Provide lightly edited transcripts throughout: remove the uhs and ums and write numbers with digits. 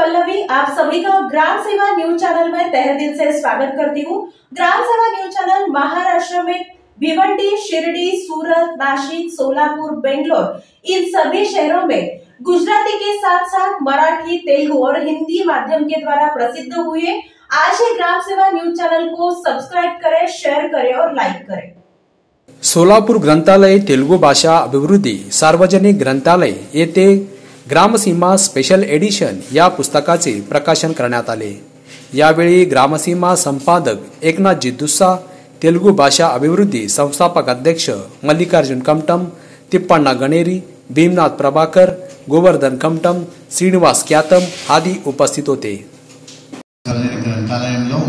पल्लवी, आप सभी का ग्राम सेवा न्यूज चैनल में तहे दिल से स्वागत करती हूँ। ग्राम सेवा न्यूज चैनल महाराष्ट्र में भिवंडी, शिरडी, सूरत, नासिक, सोलापुर, बेंगलोर इन सभी शहरों में गुजराती के साथ साथ मराठी, तेलुगु और हिंदी माध्यम के द्वारा प्रसिद्ध हुए। आज ही ग्राम सेवा न्यूज चैनल को सब्सक्राइब करें, शेयर करें और लाइक करें। सोलापूर ग्रंथालय तेलुगु भाषा अभिवृद्धी सार्वजनिक ग्रंथालय येथे ग्रामसीमा स्पेशल एडिशन या पुस्तकाचे प्रकाशन करण्यात आले। यावेळी ग्रामसीमा संपादक एकनाथजी दुस्सा, तेलुगु भाषा अभिवृद्धी संस्थापक अध्यक्ष मल्लिकार्जुन कमटम, तिप्पण्णा गणेरी, भीमनाथ प्रभाकर, गोवर्धन कमटम, श्रीनिवास क्यातम आदि उपस्थित होते। ग्रंथालయంలో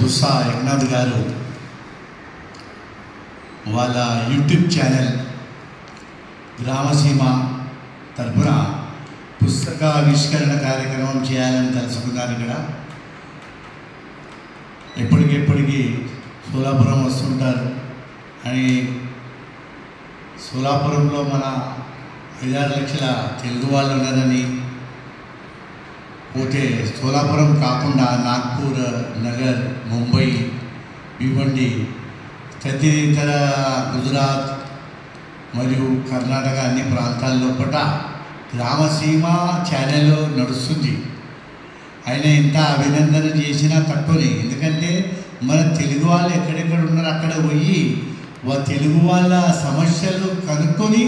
दुस्सा एकनाथ గారు వాళ్ళ యూట్యూబ్ ఛానల్ గ్రామసీమ తరపున పుస్తకావిష్కరణ కార్యక్రమం చేయాలని తెలుసుకున్నారు। ఇక్కడ ఎప్పటికెప్పటికి సోలాపురం వస్తుంటారు అని సోలాపురంలో మన 5-6 లక్షల తెలుగు వాళ్ళు ఉన్నారని, పోతే సోలాపురం కాకుండా నాగ్పూర్, నగర్, ముంబై, భివండి తదితర గుజరాత్ మరియు కర్ణాటక అన్ని ప్రాంతాల్లో కూడా గ్రామసీమ ఛానల్ నడుస్తుంది। ఆయన ఎంత అభినందన చేసినా తక్కువనే, ఎందుకంటే మన తెలుగు వాళ్ళు ఎక్కడెక్కడ ఉన్నారో అక్కడ పోయి తెలుగు వాళ్ళ సమస్యలు కనుక్కొని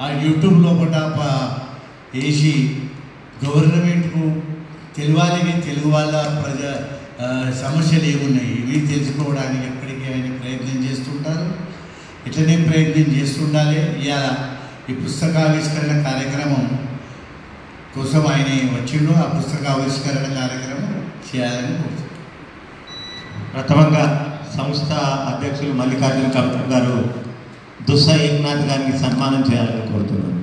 ఆ యూట్యూబ్లో కూడా వేసి గవర్నమెంట్కు తెలియాలని, తెలుగు వాళ్ళ సమస్యలు ఏమున్నాయి ఇవి తెలుసుకోవడానికి ఎప్పటికీ ఆయన ప్రయత్నం చేస్తుంటారు। ఇట్లనే ప్రయత్నం చేస్తుండాలి। ఇలా ఈ పుస్తకావిష్కరణ కార్యక్రమం కోసం ఆయన వచ్చిండు, ఆ పుస్తకావిష్కరణ కార్యక్రమం చేయాలని కోరుతున్నాను। ప్రథమంగా సంస్థ అధ్యక్షులు మల్లికార్జున కమటం గారు దుస్సా ఏకనాథ్ గారికి సన్మానం చేయాలని కోరుతున్నాను।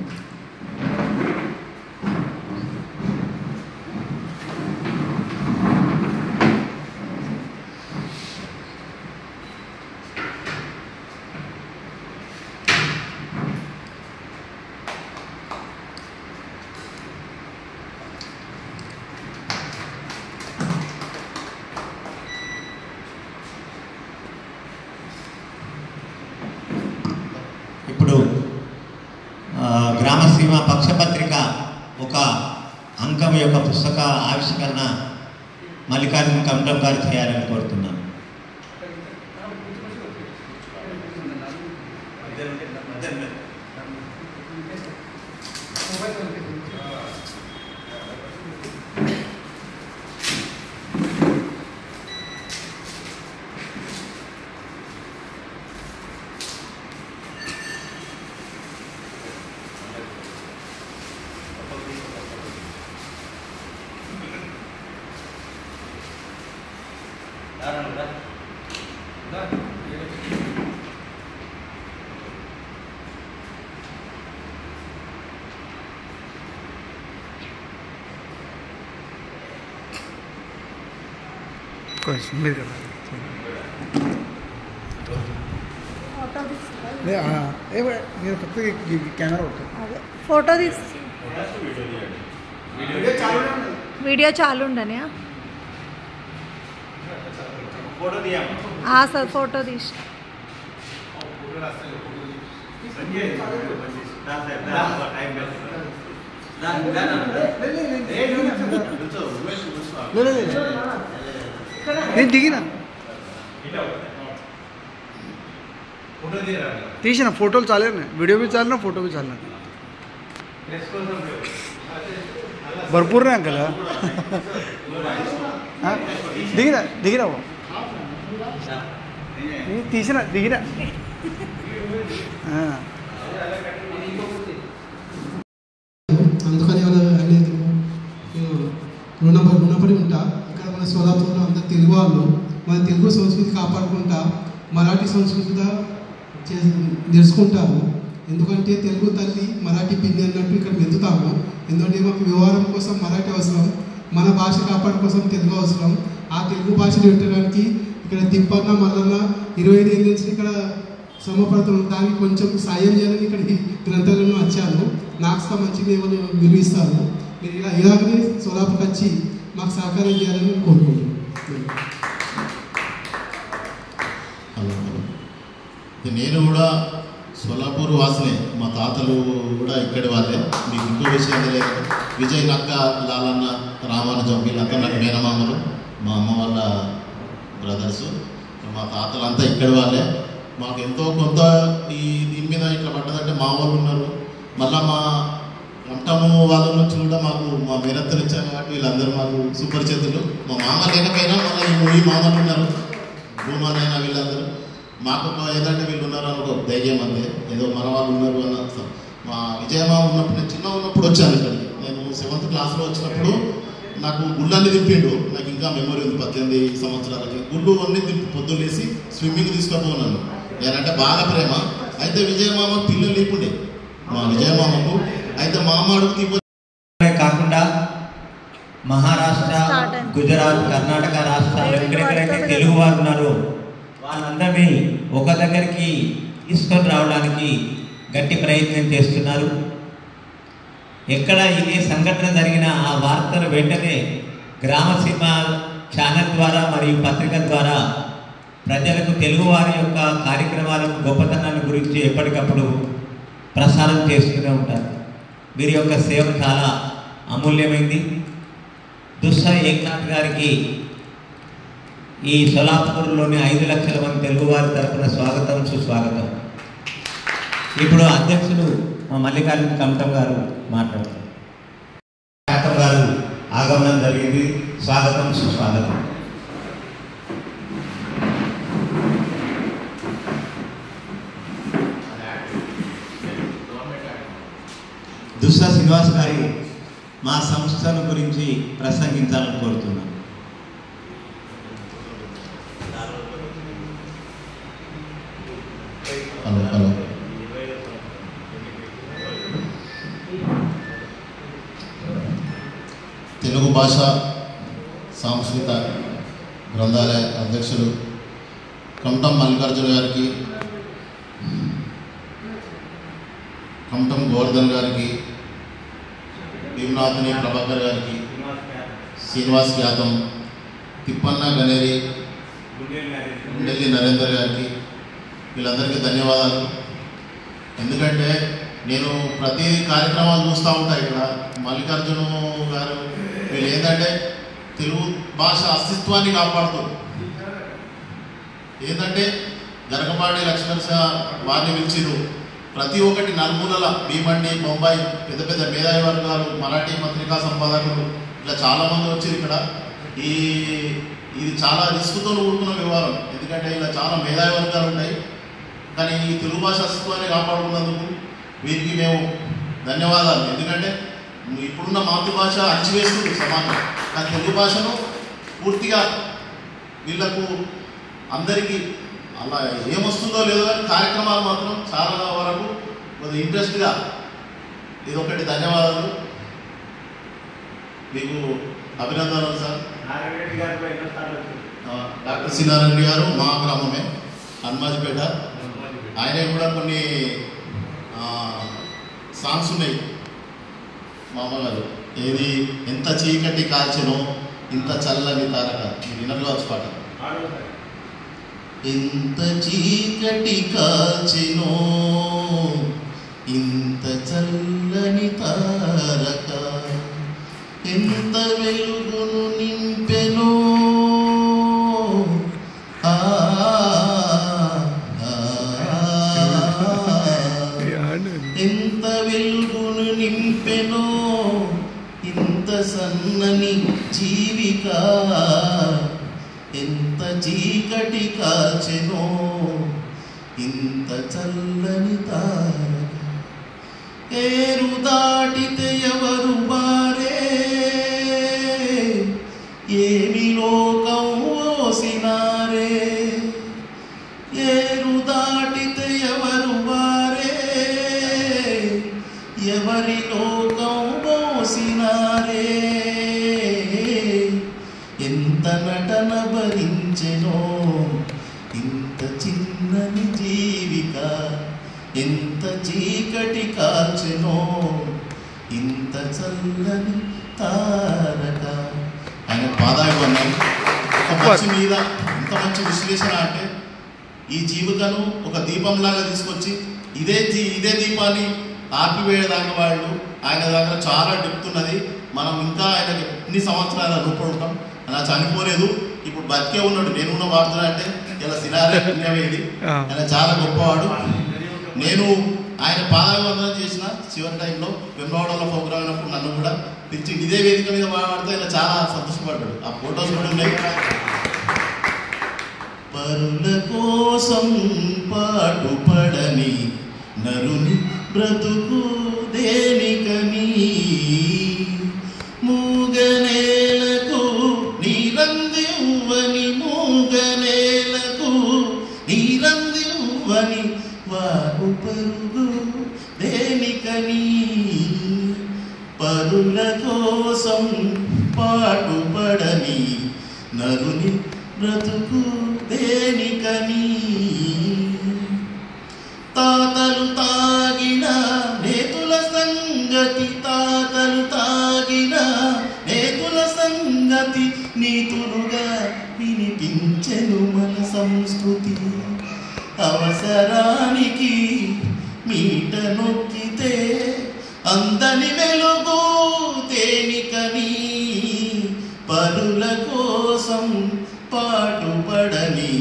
ఇప్పుడు గ్రామసీమ పక్షపత్రిక ఒక అంకం యొక్క పుస్తక ఆవిష్కరణ మల్లికార్జున కమటం గారు చేయాలని కోరుతున్నాను। फोटो वीडियो चालू ఉండనే सर फोटो తీసి దిగినా తీసిన ఫోటోలు చాలే, వీడియో भी चालना, फोटो भी चालना, भरपूर नाही अंकल। దిగినా దిగినా తీసిన దిగినా అందుకని రుణపడి ఉంటా। ఇక్కడ మన సోలాపూర్లో అంత తెలుగు వాళ్ళు మన తెలుగు సంస్కృతి కాపాడుకుంటా మరాఠీ సంస్కృతి తెలుసుకుంటాము। ఎందుకంటే తెలుగు తల్లి మరాఠీ పిన్ని అన్నట్టు ఇక్కడ వెతుతాము। ఎందుకంటే మాకు వ్యవహారం కోసం మరాఠీ అవసరం, మన భాష కాపాడు కోసం తెలుగు అవసరం। ఆ తెలుగు భాషను వినడానికి ఇక్కడ తిప్పన్న మల్లన్న 25 ఏళ్ళ నుంచి ఇక్కడ శ్రమపడుతున్నాం। దానికి కొంచెం సాయం చేయాలని ఇక్కడ గ్రంథాలయంలో వచ్చాను। నాకు మంచిగా విలువిస్తారు। మీరు ఇలాగనే సోలాపూర్కి వచ్చి మాకు సహకారం చేయాలని కోరుకుంటున్నాను. నేను కూడా సోలాపూర్ వాసనే, మా తాతలు కూడా ఇక్కడి వాళ్ళే. మీకు ఇంకో విషయం తెలియదు, విజయ్ నక్క, లాలన్న, రామానుజం వీళ్ళంతా నాకు మేనమామలు, మా అమ్మ వాళ్ళ బ్రదర్సు. మా తాతలంతా ఇక్కడి వాళ్ళే. మాకు ఎంతో కొంత ఈ దీని మీద ఇట్లా పడ్డదంటే మా వాళ్ళు ఉన్నారు. మళ్ళీ మా కంఠము వాళ్ళ నుంచి కూడా మాకు మా మేనత్తలు ఇచ్చారు కాబట్టి వీళ్ళందరూ మాకు సుపరిచితులు. మా మామ లేకపోయినా మళ్ళీ ఈ మామలు ఉన్నారు, భూమానైనా వీళ్ళందరూ మాకు ఏదంటే వీళ్ళు ఉన్నారు అనుకో ధైర్యం అంతే, ఏదో మన వాళ్ళు ఉన్నారు అన్న. మా విజయమామ ఉన్నప్పుడు, నేను చిన్న ఉన్నప్పుడు వచ్చాను ఇక్కడికి. నేను 7th క్లాస్లో వచ్చినప్పుడు నాకు గుళ్ళన్నీ తిప్పిండు. నాకు ఇంకా మెమరీ ఉంది, 18 సంవత్సరాలకి గుళ్ళు అన్నీ తిప్పి పొద్దులేసి స్విమ్మింగ్ తీసుకుపోన్నాను. నేనంటే బాగా ప్రేమ. అయితే విజయమామ పిల్లలు లేకుండే మా విజయమామకు. అయితే మామ అడుగు కాకుండా మహారాష్ట్ర, గుజరాత్, కర్ణాటక రాష్ట్రాలు ఎక్కడెక్కడైతే తెలుగు వారు ఉన్నారో వాళ్ళందరినీ ఒక దగ్గరికి తీసుకొని రావడానికి గట్టి ప్రయత్నం చేస్తున్నారు. ఎక్కడ ఏ సంఘటన జరిగినా ఆ వార్తలు వెంటనే గ్రామసీమ ఛానల్ ద్వారా మరియు పత్రిక ద్వారా ప్రజలకు తెలుగువారి యొక్క కార్యక్రమాలను, గొప్పతనాల గురించి ఎప్పటికప్పుడు ప్రసారం చేస్తూనే ఉంటారు. వీరి యొక్క సేవ చాలా అమూల్యమైంది. దుస్సా ఏక్నాథ్ గారికి ఈ సోలాపూర్లోని 5 లక్షల మంది తెలుగువారి తరఫున స్వాగతం, సుస్వాగతం. ఇప్పుడు అధ్యక్షులు మా మల్లికార్జున కమతం గారు మాట్లాడతారు. కమతం గారు ఆగమనం జరిగింది. స్వాగతం, సుస్వాగతం. దుస్సా శ్రీనివాస్ గారి మా సంస్థల గురించి ప్రసంగించాలని కోరుతున్నాను. తెలుగు భాష సాంస్కృతిక గ్రంథాలయ అధ్యక్షులు కమతం మల్లికార్జున గారికి, కమతం గోవర్ధన్ గారికి, భీమనాథుని ప్రభాకర్ గారికి, శ్రీనివాస్ యాదవ్, తిప్పన్న గనేరి, గుండెల్లి నరేందర్ గారికి, వీళ్ళందరికీ ధన్యవాదాలు. ఎందుకంటే నేను ప్రతి కార్యక్రమాలు చూస్తూ ఉంటాను ఇక్కడ. మల్లికార్జున గారు వీళ్ళు ఏంటంటే తెలుగు భాష అస్తిత్వాన్ని కాపాడుతారు. ఏంటంటే గరకపాటి లక్ష్మణ్ వారిని పిలిచిరు. ప్రతి ఒక్కటి నలుమూలల భీమండి, బొంబాయి పెద్ద పెద్ద మేధావి వర్గాలు, మరాఠీ పత్రికా సంపాదకులు ఇట్లా చాలామంది వచ్చారు ఇక్కడ. ఇది చాలా రిస్క్తో కూడుకున్న వ్యవహారం. ఎందుకంటే ఇలా చాలా మేధావి వర్గాలు ఉన్నాయి. కానీ ఈ తెలుగు భాష అస్తిత్వాన్ని కాపాడుకున్నందుకు వీరికి మేము ధన్యవాదాలు. ఎందుకంటే ఇప్పుడున్న మాతృభాష అణచివేస్తుంది సమాజం, కానీ తెలుగు భాషను పూర్తిగా వీళ్లకు అందరికీ అలా ఏమొస్తుందో లేదో కానీ కార్యక్రమాలు మాత్రం చాలా వరకు కొద్దిగా ఇంట్రెస్ట్గా. ఇదొకటి ధన్యవాదాలు, మీకు అభినందనలు సార్. డాక్టర్ సి నారాయణ గారు మా గ్రామమే, హనుమాజిపేట. ఆయన కూడా కొన్ని సాంగ్స్ ఉన్నాయి మా అమ్మగారు. ఏది ఎంత చీకటి కాల్చెనో ఇంత చల్లని తారక, మీరు వినరు కావచ్చు పాట. ఎంత చీకటి కాల్చెనో ఇంత చల్లని తారక, ఎంత వెలుగును నింపెనో ఎంత వెలుగును నింపెనో ఇంత సన్నని జీవిక, ఎంత చీకటి కాచెనో ఇంత చల్లని తారక, ఏరు దాటితే ఎవరు బారే ఏమి లోకం ఓసినారే, ఏరు దాటితే ఎవరు బారే ఎవరి లోకం మోసినారే, ఎంత నటన భరించెనో ఇంత చిన్నని జీవిక, ఎంత చీకటి కాల్చెనో ఇంత చల్లని తారక. ఆయన పాదాభివందనం. ఒక మంచి మీద ఇంత మంచి విశ్లేషణ అంటే ఈ జీవికను ఒక దీపంలాగా తీసుకొచ్చి ఇదే దీపాన్ని ఆపివేయదాకా వాళ్ళు ఆయన దగ్గర చాలా డెప్త్ ఉన్నది. మనం ఇంకా ఆయనకి ఎన్ని సంవత్సరాల రూపడి ఉంటాం. అలా చనిపోలేదు, ఇప్పుడు బతికే ఉన్నాడు. నేను ఉన్న వాడుతున్నా అంటే ఇలా సినారే పుణ్యమేది. ఆయన చాలా గొప్పవాడు. నేను ఆయన పాదాభివందనం చేసిన చివరి టైంలో వెంబడలో ప్రోగ్రామ్ అయినప్పుడు నన్ను కూడా పిలిచి ఇదే వేదిక మీద మాట్లాడితే ఆయన చాలా సంతోషపడ్డాడు. ఆ ఫొటోస్ కూడా ఉన్నాయి. పరుల కోసం పాటుపడని నరుని బ్రతుకు దేనికని, మూగనేలకు నీరందివ్వని, మూగనేలకు నీరందివ్వని వారు పరుగు దేనికని, పరుల కోసం పాటుపడని నరుని బ్రతుకు దేనికని, తాతలు తాగిన నేతుల సంగతి, తాతలు తాగిన నేతుల సంగతి నీతులుగా వినిపించెను మన సంస్కృతి. అవసరానికి మీట నొక్కితే అందని వెలుగు దేనికని, పరుల కోసం పాటుపడని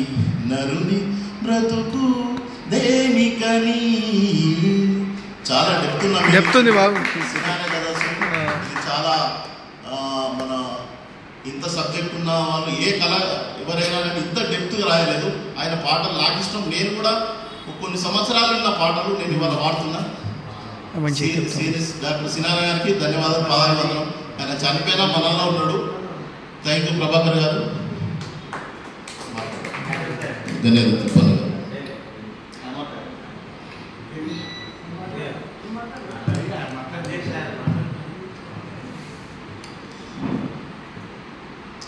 నరుని బ్రతుకు దేనికని. చాలా డెప్త్ ఉంది బాబు. ఇది చాలా మన ఇంత సబ్జెక్ట్ ఉన్న వాళ్ళు ఏ కళ ఎవరైనా ఇంత డెప్త్గా రాయలేదు. ఆయన పాటలు నాకు ఇష్టం. నేను కూడా కొన్ని సంవత్సరాలు ఉన్న పాటలు నేను ఇవాళ వాడుతున్నా. డాక్టర్ సినారా గారికి ధన్యవాదాలు, పాదాభివందనం. ఆయన చనిపోయినా మనల్లో ఉన్నాడు. థ్యాంక్ యూ ప్రభాకర్ గారు. ధన్యవాదాలు.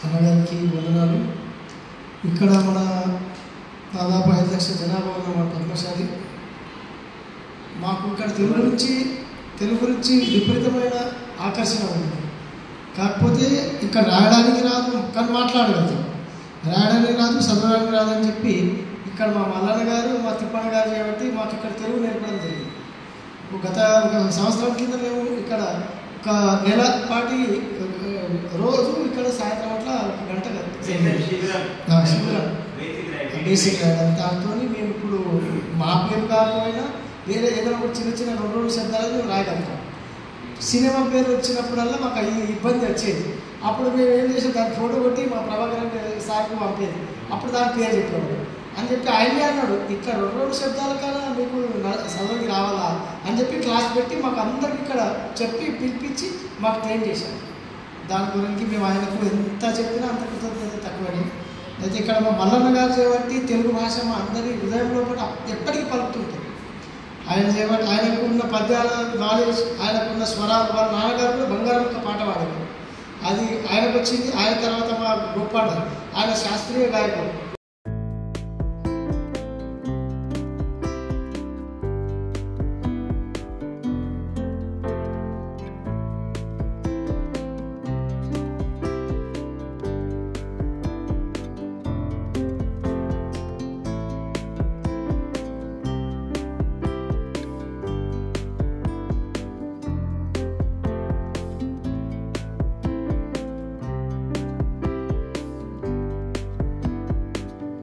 అన్నగారికి వందనాలు. ఇక్కడ మన దాదాపు 5 లక్షల జనాభా ఉన్న మన పద్మశాలి. మాకు ఇక్కడ తెలుగు గురించి విపరీతమైన ఆకర్షణ ఉంది. కాకపోతే ఇక్కడ రాయడానికి రాదు, కానీ మాట్లాడగలుగుతాం. రాయడానికి రాదు, చదవడానికి రాదని చెప్పి ఇక్కడ మా మల్లన్న గారు, మా తిప్పన్న గారు చేయబట్టి మాకు ఇక్కడ తెలుగు నేర్పడం జరిగింది. గత 1 సంవత్సరం కింద మేము ఇక్కడ ఒక నెల పాటి రోజు ఇక్కడ సాయంత్రం అట్లా 1 గంట బేసిక్ రాయడం. దాంతో మేము ఇప్పుడు మా పేరు కాకపోయినా వేరే ఏదైనా ఒక చిన్న 2 శబ్దాలు రాయగలుగుతాం. సినిమా పేరు వచ్చినప్పుడల్లా మాకు ఈ ఇబ్బంది వచ్చేది. అప్పుడు మేము ఏం చేసాం, దాన్ని ఫోటో కొట్టి మా ప్రభాకర్ సార్కి పంపేది. అప్పుడు దాని పేరు చెప్పేవాడు అని చెప్పి ఆయనే అన్నాడు, ఇట్లా 2 శబ్దాల కన్నా మీకు చదవకి రావాలా అని చెప్పి క్లాస్ పెట్టి మాకు అందరికి ఇక్కడ చెప్పి పిలిపించి మాకు ట్రైన్ చేశారు. దాని గురించి మేము ఆయనకు ఎంత చెప్పినా అంత కృతజ్ఞత తక్కువని. అయితే ఇక్కడ మా మల్లన్న గారు చేయబట్టి తెలుగు భాష మా అందరి హృదయంలో కూడా ఎప్పటికీ పలుకుతుంటుంది. ఆయన చేయబట్టి ఆయనకు ఉన్న పద్యాల నాలెడ్జ్, ఆయనకున్న స్వరాలు, వాళ్ళ నాన్నగారు కూడా బంగారం ఒక పాట పాడారు. అది ఆయనకు వచ్చింది. ఆయన తర్వాత మా గొప్ప ఆయన శాస్త్రీయ గాయకుడు.